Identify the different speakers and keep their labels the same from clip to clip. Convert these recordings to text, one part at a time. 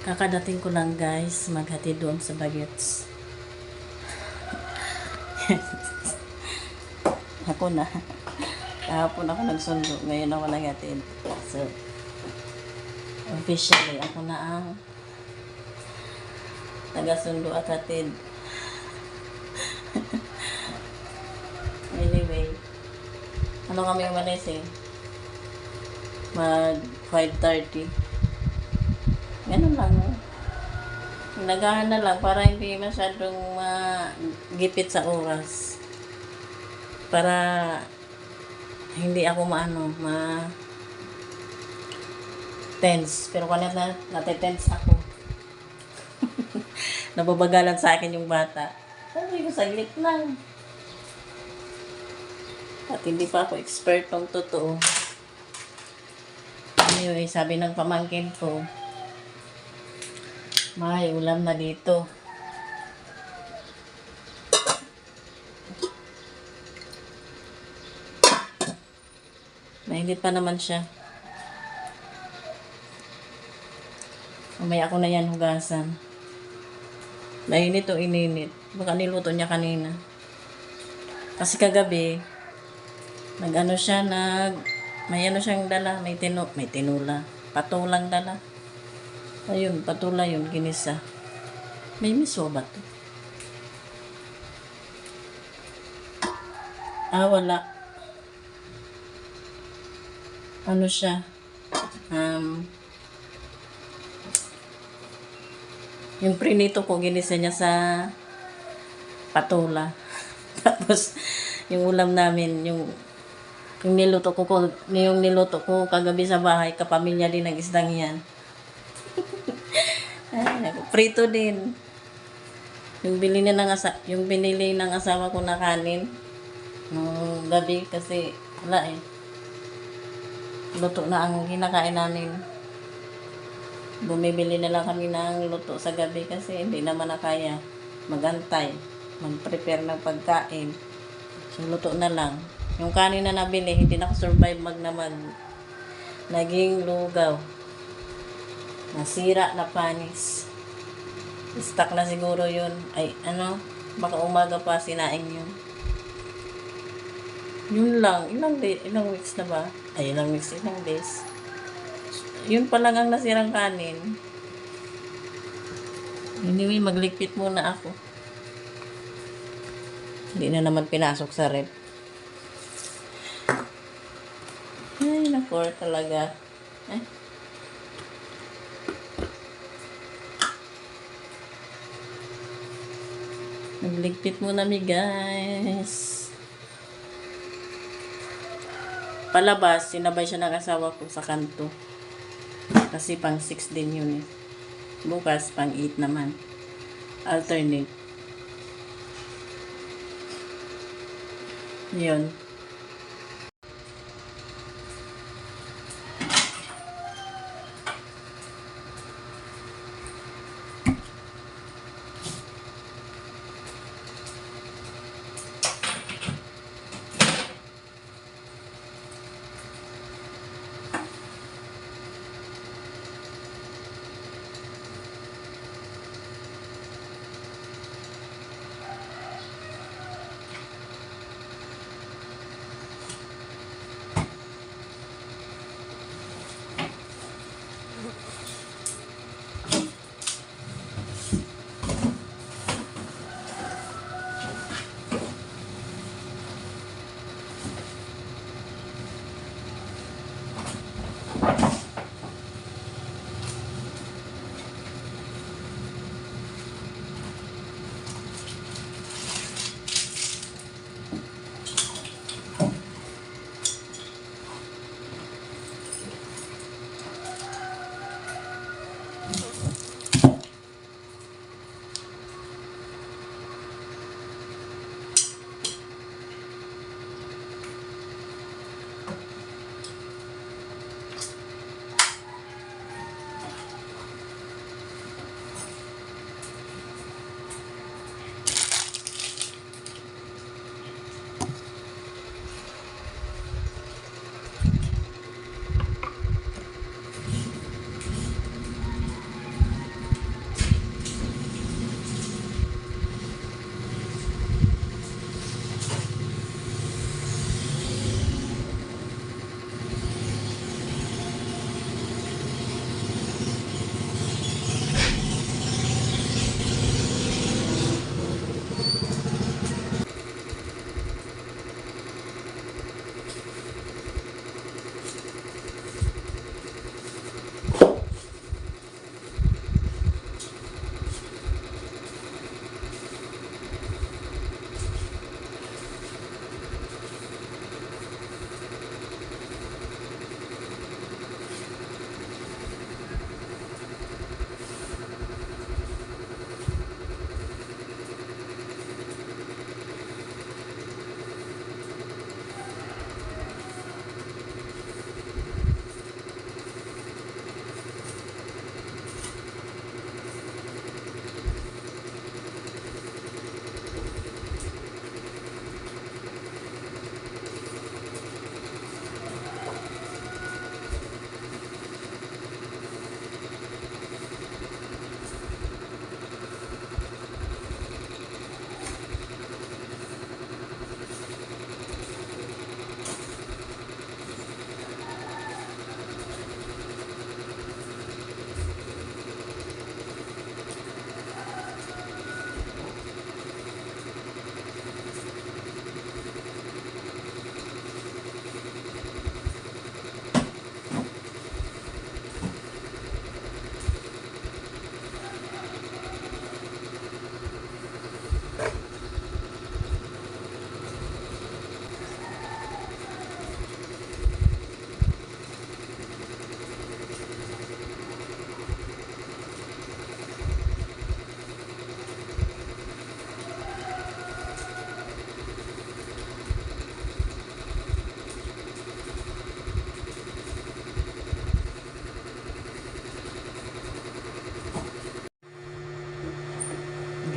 Speaker 1: Kakadating ko lang guys, maghatid doon sa Bagets. Ako na. Kahapon ako nagsundo, ngayon ako naghatid. So, officially, ako na ang taga-sundo at hatid. Anyway, ano kami umalis eh? Mag 5:30. Ganun lang. Nagahan na lang para hindi masyadong magipit sa oras. Para hindi ako tense. Pero kung nate-tense ako. Nababagalan sa akin yung bata. Sabi ko, saglit lang. At hindi pa ako expertong totoo. Anyway, sabi ng pamangkin ko, may ulam na dito. Mainit pa naman siya. Mamaya ako na yan hugasan. Mainit o ininit. Baka niluto niya kanina. Kasi kagabi, may ano siyang dala, may tinula. Patulang dala. Ayun, patula yun, ginisa. May miso ba to? Wala. Ano siya? Yung prinito ko, ginisa niya sa patula. Tapos, yung ulam namin, yung niluto ko kagabi sa bahay, kapamilya din ng isdang yan. Prito din. Yung binili ng asawa ko na kanin nung gabi kasi wala eh. Luto na ang kinakain namin. Bumibili na lang kami ng luto sa gabi kasi hindi naman na kaya magantay, mag-prepare ng pagkain. So luto na lang. Yung kanin na nabili, hindi nakasurvive magdamag. Naging lugaw. Nasira na panis. Stuck na siguro yun. Ay, baka umaga pa sinaing yun. Yun lang. Ilang weeks na ba? Ay, ilang days. Yun pa lang ang nasirang kanin. Anyway, magligpit muna ako. Hindi na naman pinasok sa rep. Ay, nakor talaga. Nagligpit muna mi guys. Palabas, sinabay siya ng asawa ko sa kanto. Kasi pang 6 din yun eh. Bukas pang 8 naman. Alternate. Yun.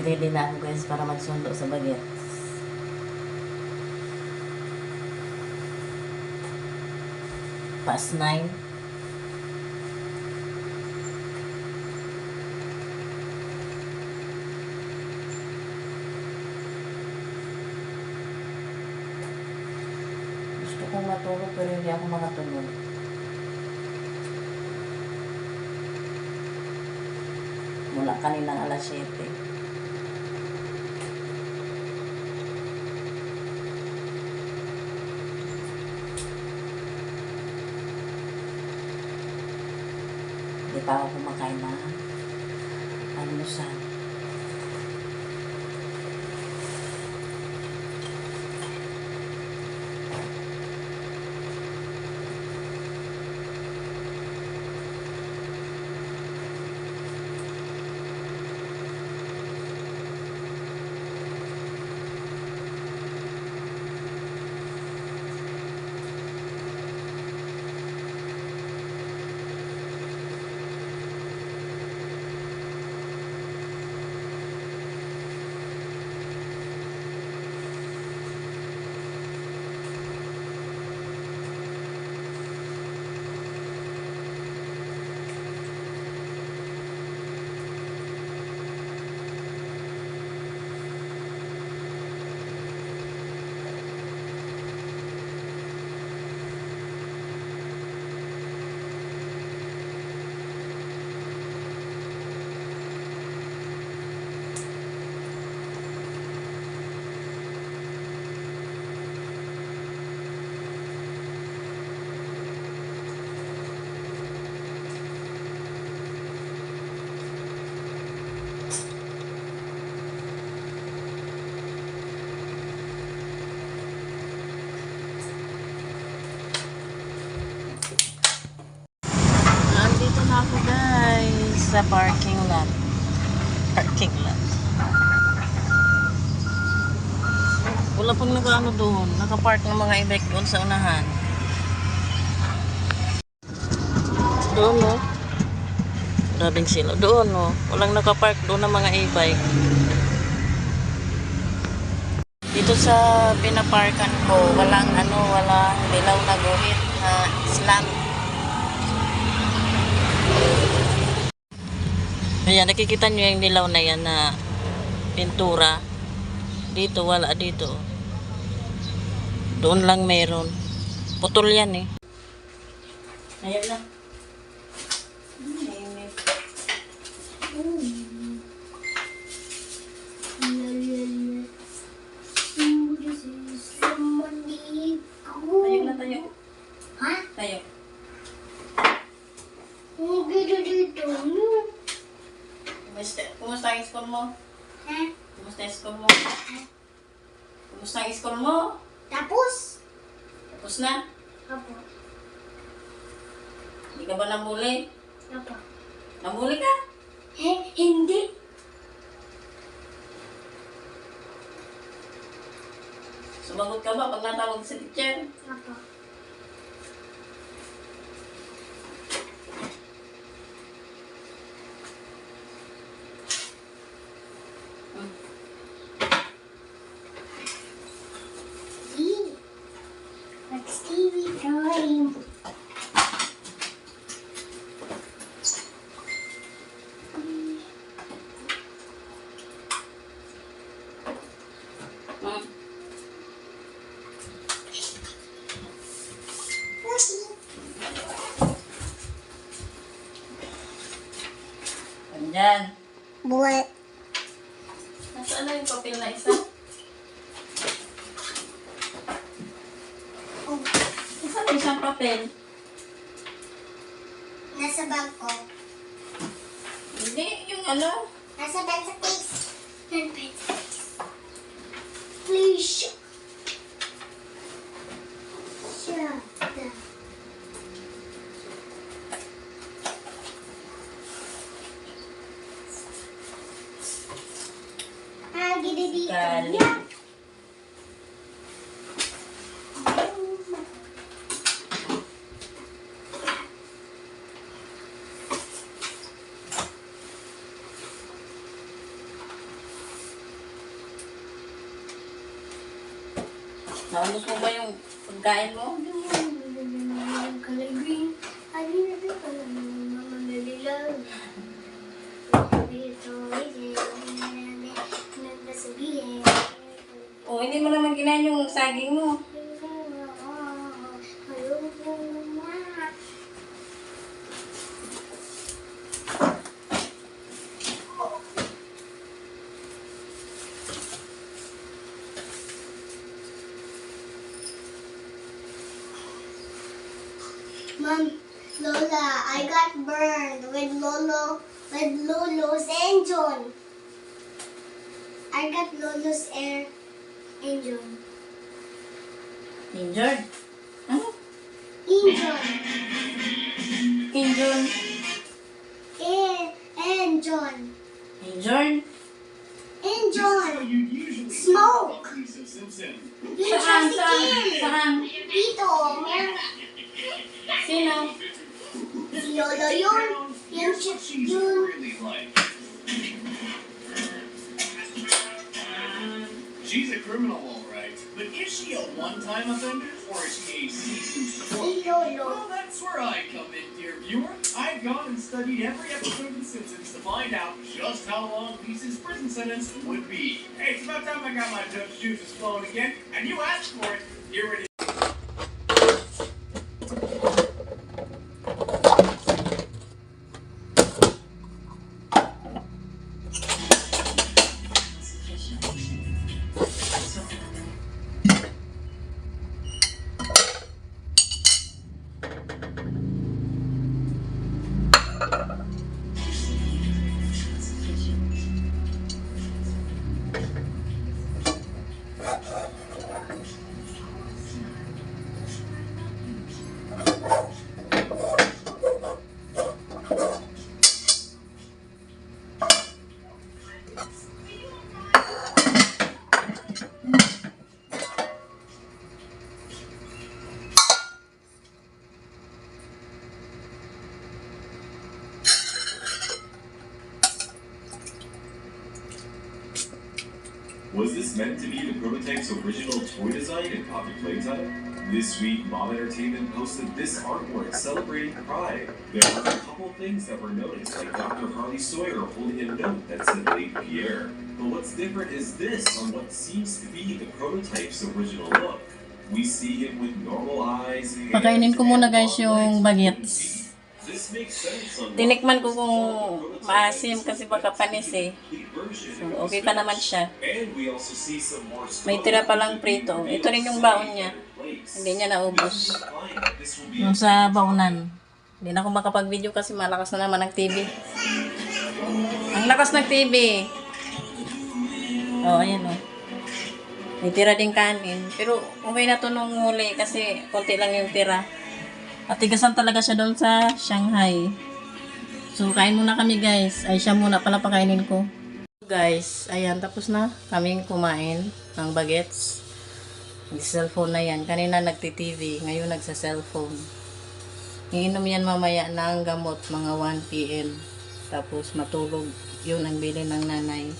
Speaker 1: Ready na ako guys para magsundo sa baget. Past 9. Gusto kong matulog pero hindi ako makatulog. Mula kaninang alas 7. Hindi pa ako kumakain na almusal. Ako guys sa parking lot. Wala pang nag-ano doon, nakapark ng mga e-bike doon sa unahan. Doon no, grabing sila doon no, walang nakapark doon ng mga e-bike. Dito sa pinaparkan ko walang dilaw na guhit na slant. Ayan, nakikita nyo yung dilaw na yan na pintura. Dito, wala dito. Doon lang meron. Putol yan eh. Ayan na. Tayo na tayo. Ha? Tayo. Kumusta ang school mo?
Speaker 2: Ha?
Speaker 1: Kumusta ang school mo? Kumusta ang school mo?
Speaker 2: Tapos?
Speaker 1: Tapos na?
Speaker 2: Apo.
Speaker 1: Hindi ka ba nambuli?
Speaker 2: Apo.
Speaker 1: Nambuli ka?
Speaker 2: Hindi.
Speaker 1: Sumagot ka ba pag natawag sa teacher?
Speaker 2: Apo. What's TV time?
Speaker 1: Andyan.
Speaker 2: Buat.
Speaker 1: Nasaan na yung papel na isa? Nasaan yung isang papel?
Speaker 2: Nasa bag ko.
Speaker 1: Hindi, yung ano?
Speaker 2: Nasa bag sa case. Nasa bag sa case. Please. Shut up. Dito.
Speaker 1: Kali. Naubos mo ba yung pagkain mo?
Speaker 2: Color green. I need a bit of mama really love.
Speaker 1: Oh, hindi mo naman kinain yung saging mo.
Speaker 2: Mom, Lola, I got burned with Lolo's engine. I got Lolo's engine.
Speaker 1: Injured? Ano?
Speaker 2: Engine.
Speaker 1: Injured?
Speaker 2: Engine.
Speaker 1: Injured?
Speaker 2: Engine. Smoke. Yun siya
Speaker 1: Saan?
Speaker 2: si
Speaker 1: Saan?
Speaker 2: Kim.
Speaker 1: Saan?
Speaker 2: Dito.
Speaker 1: Sino?
Speaker 2: Si Lolo yun. Yun siya. Yun.
Speaker 3: She's a criminal, all right. But is she a one-time offender, or is she a seasoned sport?
Speaker 2: Si Lolo.
Speaker 3: Well, that's where I come in, dear viewer. I've gone and studied every episode of The Simpsons to find out just how long Lisa's prison sentence would be. Hey, it's about time I got my judge juices flowing again, and you asked for it. Here it is.
Speaker 4: Was this meant to be the prototype's original toy design in Poppy Playtime? This week, Mom Entertainment posted this artwork celebrating Pride. There were a couple things that were noticed, like Dr. Harley Sawyer holding a note that said Late Pierre. But what's different is this on what seems to be the prototype's original look. We see him with normal eyes, hands,
Speaker 1: Pakainin ko muna guys
Speaker 4: and
Speaker 1: yung
Speaker 4: legs.
Speaker 1: bagets.
Speaker 4: This makes sense on
Speaker 1: Tinikman ko kung maasim kasi baka panis eh. So, okay pa naman siya.
Speaker 4: And we also see some more
Speaker 1: May tira palang prito. Ito rin yung baon niya. Hindi niya naubos. Yung sa baonan. Hindi na ako makapag-video kasi malakas na naman ang TV. Ang lakas ng TV. Oh, ayan oh. May tira din kanin. Pero okay na to nung huli kasi konti lang yung tira. At tigasan talaga siya doon sa Shanghai. So, kain muna kami guys. Ay, siya muna pala pakainin ko. Guys, ayan, tapos na kaming kumain ng bagets. Nag-cellphone na yan. Kanina nagti-TV, ngayon nagsa-cellphone. Iinom yan mamaya ng gamot, mga 1 p.m. Tapos matulog. Yun ang bili ng nanay.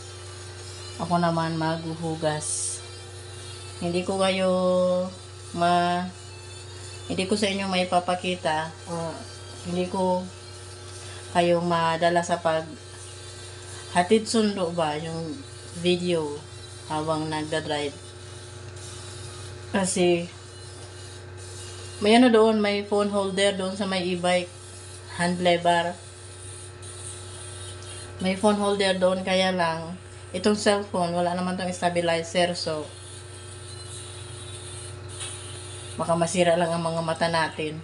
Speaker 1: Ako naman maghuhugas. Hindi ko sa inyo may papakita. Hindi ko kayo madala sa hatid sundo ba yung video habang nagda-drive. Kasi may doon, may phone holder doon sa may e-bike hand lever. May phone holder doon, kaya lang itong cellphone wala naman tong stabilizer, so baka masira lang ang mga mata natin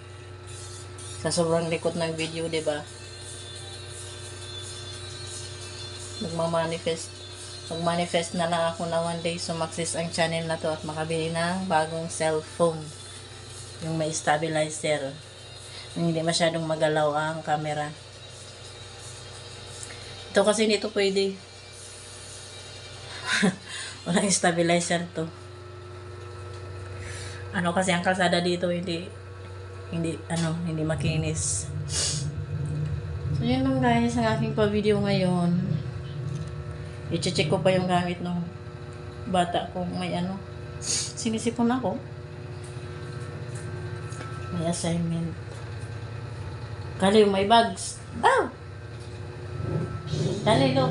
Speaker 1: sa sobrang likot ng video, 'di ba? Magmanifest na lang ako na one day sumaksis ang channel na to at makabili ng bagong cellphone. Yung may stabilizer. Yung hindi masyadong magalaw ang camera. Ito kasi hindi to pwede. Walang stabilizer to. Kasi ang kalsada dito hindi makinis. So yun lang guys ang aking pa-video ngayon. I-check ko pa yung gamit ng bata kung may sinisipon ako. May assignment. Kali, may bags. Oh! Dali, look.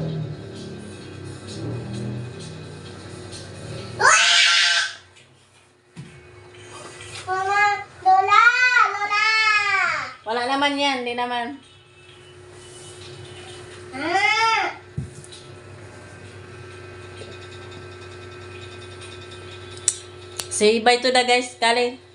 Speaker 2: Mama, Lola! Lola!
Speaker 1: Wala naman yan, di naman.
Speaker 2: Ah!
Speaker 1: Say bye to the guys, Kali.